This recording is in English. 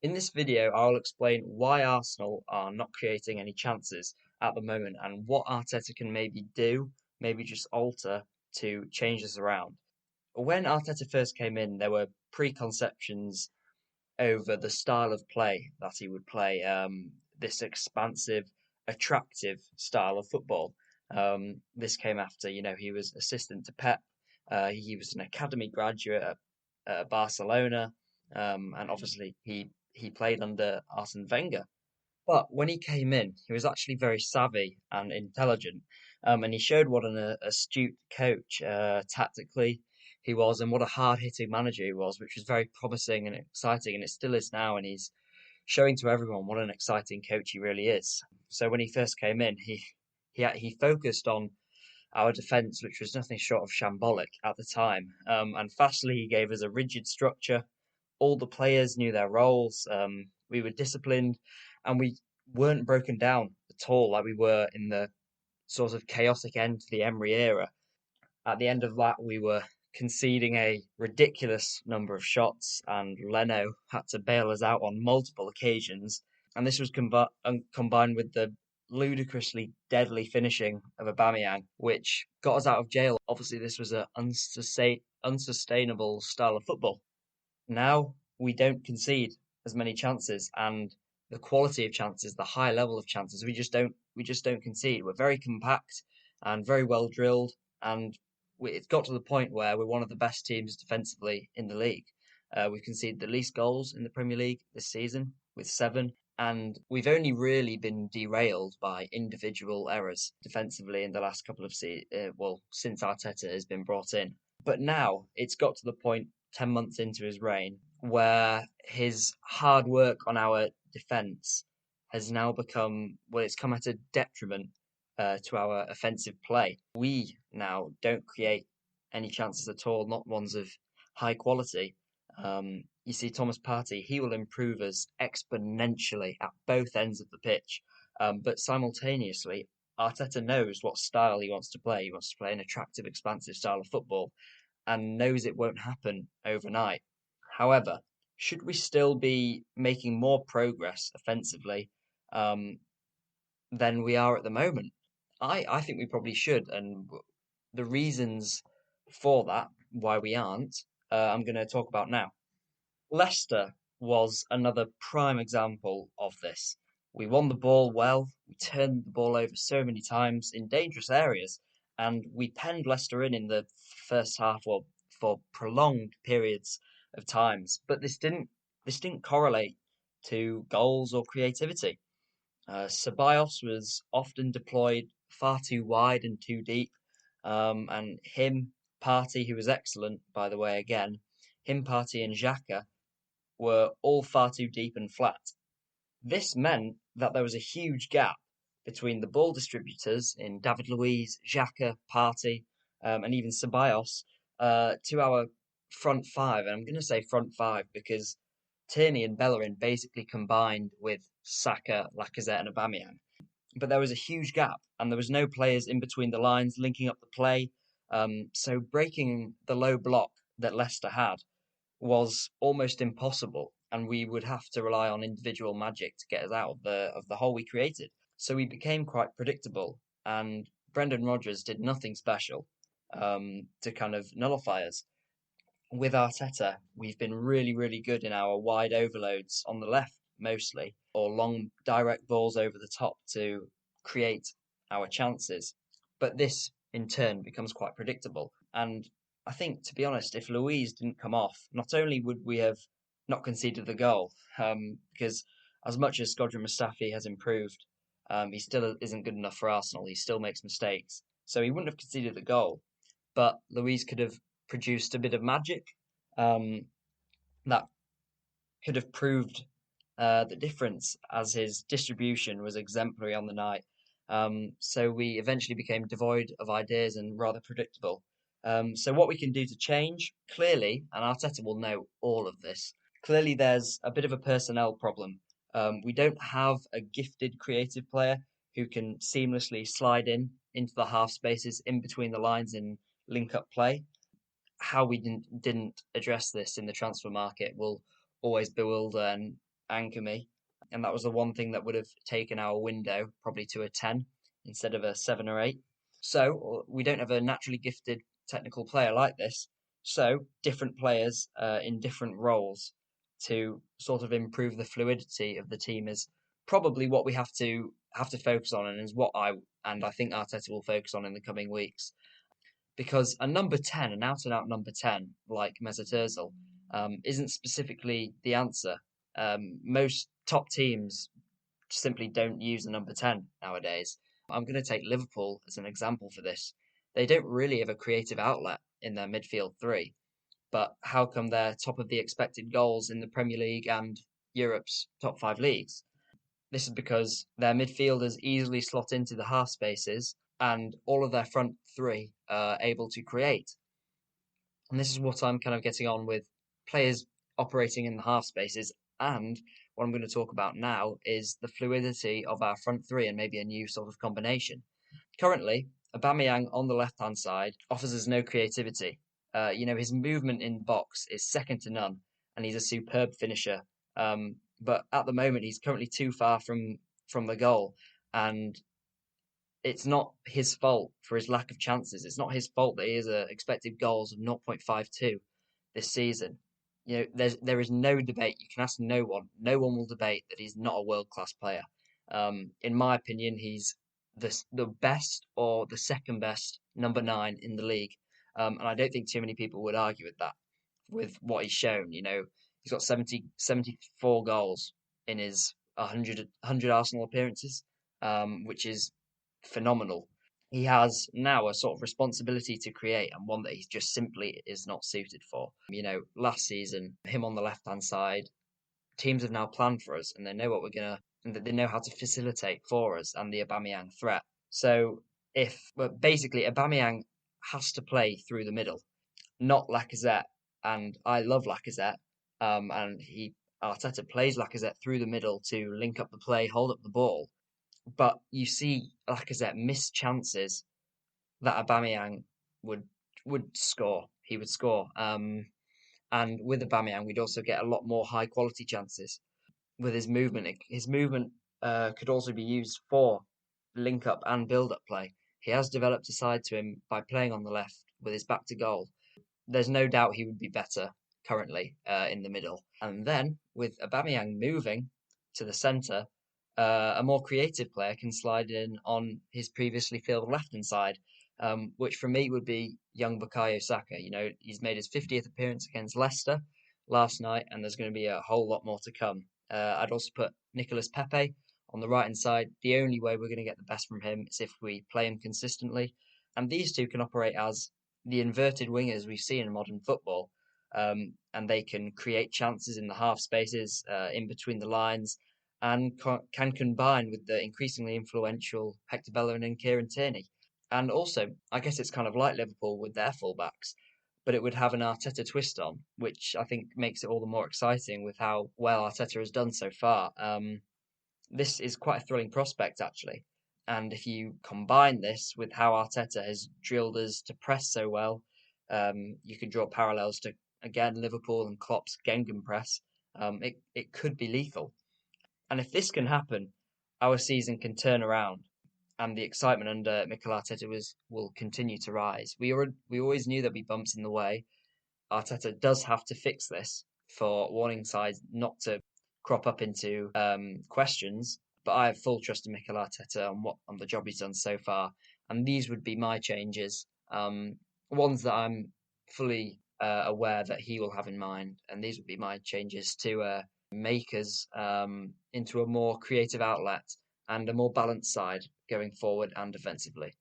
In this video, I'll explain why Arsenal are not creating any chances at the moment and what Arteta can maybe do, maybe just alter to change this around. When Arteta first came in, there were preconceptions over the style of play that he would play, this expansive, attractive style of football. This came after, he was assistant to Pep. He was an academy graduate at Barcelona, and obviously he played under Arsene Wenger. But when he came in, he was actually very savvy and intelligent, and he showed what an astute coach tactically he was, and what a hard-hitting manager he was, which was very promising and exciting, and it still is now. And he's showing to everyone what an exciting coach he really is. So when he first came in, he focused on our defence, which was nothing short of shambolic at the time, and fastly he gave us a rigid structure. All the players knew their roles. We were disciplined, and we weren't broken down at all like we were in the sort of chaotic end to the Emery era. At the end of that, we were conceding a ridiculous number of shots, and Leno had to bail us out on multiple occasions. And this was combined with the ludicrously deadly finishing of Aubameyang, which got us out of jail. Obviously, this was an unsustainable style of football. Now we don't concede as many chances, and the quality of chances, the high level of chances, we just don't concede. We're very compact and very well drilled, and it's got to the point where we're one of the best teams defensively in the league. We've conceded the least goals in the Premier League this season with seven, and we've only really been derailed by individual errors defensively in the last couple of since Arteta has been brought in. But now it's got to the point 10 months into his reign where his hard work on our defence has now become, well, it's come at a detriment to our offensive play. We now don't create any chances at all, not ones of high quality. You see, Thomas Partey, he will improve us exponentially at both ends of the pitch. But simultaneously, Arteta knows what style he wants to play. He wants to play an attractive, expansive style of football and knows it won't happen overnight. However, should we still be making more progress offensively um, than we are at the moment? I think we probably should, and the reasons for that, why we aren't, I'm going to talk about now. Leicester was another prime example of this. We won the ball well, we turned the ball over so many times in dangerous areas, and we penned Leicester in the first half or for prolonged periods of times. But this didn't correlate to goals or creativity. Ceballos was often deployed far too wide and too deep, and Partey, who was excellent by the way again, Partey and Xhaka were all far too deep and flat. This meant that there was a huge gap between the ball distributors in David Luiz, Xhaka, Partey, and even Ceballos to our front five. And I'm going to say front five because Tierney and Bellerin basically combined with Saka, Lacazette, and Aubameyang. But there was a huge gap, and there was no players in between the lines linking up the play. So breaking the low block that Leicester had was almost impossible, and we would have to rely on individual magic to get us out of the hole we created. So we became quite predictable, and Brendan Rodgers did nothing special to kind of nullify us. With Arteta, we've been really, really good in our wide overloads on the left mostly, or long direct balls over the top to create our chances. But this in turn becomes quite predictable. And I think, to be honest, if Louise didn't come off, not only would we have not conceded the goal, because as much as Skodran Mustafi has improved, he still isn't good enough for Arsenal. He still makes mistakes. So he wouldn't have conceded the goal, but Louise could have produced a bit of magic um, that could have proved the difference as his distribution was exemplary on the night. So we eventually became devoid of ideas and rather predictable. So what we can do to change, clearly, and Arteta will know all of this, clearly there's a bit of a personnel problem. We don't have a gifted creative player who can seamlessly slide into the half spaces in between the lines and link up play. How we didn't address this in the transfer market will always bewilder and anchor me, and that was the one thing that would have taken our window probably to a 10 instead of a 7 or 8. So we don't have a naturally gifted technical player like this. So different players in different roles to sort of improve the fluidity of the team is probably what we have to focus on, and is what I think Arteta will focus on in the coming weeks. Because a number 10, an out and out number 10 like Mesut Ozil, isn't specifically the answer. Most top teams simply don't use a number 10 nowadays. I'm going to take Liverpool as an example for this. They don't really have a creative outlet in their midfield three, but how come they're top of the expected goals in the Premier League and Europe's top five leagues? This is because their midfielders easily slot into the half spaces, and all of their front three are able to create. And this is what I'm kind of getting on with players operating in the half spaces. And what I'm going to talk about now is the fluidity of our front three and maybe a new sort of combination. Currently, Aubameyang on the left hand side offers us no creativity. His movement in the box is second to none, and he's a superb finisher. But at the moment, he's currently too far from the goal, and it's not his fault for his lack of chances. It's not his fault that he has expected goals of 0.52 this season. There is no debate. You can ask no one. No one will debate that he's not a world class player. In my opinion, he's the best or the second best number 9 in the league, and I don't think too many people would argue with that. With what he's shown, he's got 74 goals in his 100 Arsenal appearances, which is phenomenal. He has now a sort of responsibility to create, and one that he just simply is not suited for. Last season, him on the left hand side, teams have now planned for us, and they know what we're gonna, and they know how to facilitate for us and the Aubameyang threat. So basically Aubameyang has to play through the middle, not Lacazette. And I love Lacazette, and Arteta plays Lacazette through the middle to link up the play, hold up the ball, but you see Lacazette miss chances that Aubameyang would would score. He would score. And with Aubameyang, we'd also get a lot more high quality chances with his movement. His movement could also be used for link up and build up play. He has developed a side to him by playing on the left with his back to goal. There's no doubt he would be better currently in the middle. And then with Aubameyang moving to the centre, a more creative player can slide in on his previously filled left-hand side, which for me would be young Bukayo Saka. He's made his 50th appearance against Leicester last night, and there's going to be a whole lot more to come. I'd also put Nicolas Pepe on the right-hand side. The only way we're going to get the best from him is if we play him consistently, and these two can operate as the inverted wingers we see in modern football, and they can create chances in the half spaces, in between the lines, and can combine with the increasingly influential Hector Bellerin and Kieran Tierney. And also, I guess it's kind of like Liverpool with their fullbacks, but it would have an Arteta twist on, which I think makes it all the more exciting with how well Arteta has done so far. This is quite a thrilling prospect, actually. And if you combine this with how Arteta has drilled us to press so well, you can draw parallels to, again, Liverpool and Klopp's Gegenpress. It could be lethal. And if this can happen, our season can turn around, and the excitement under Mikel Arteta will continue to rise. We always knew there'd be bumps in the way. Arteta does have to fix this for warning signs not to crop up into questions. But I have full trust in Mikel Arteta on the job he's done so far, and these would be my changes, ones that I'm fully aware that he will have in mind, and these would be my changes to make us into a more creative outlet and a more balanced side going forward and defensively.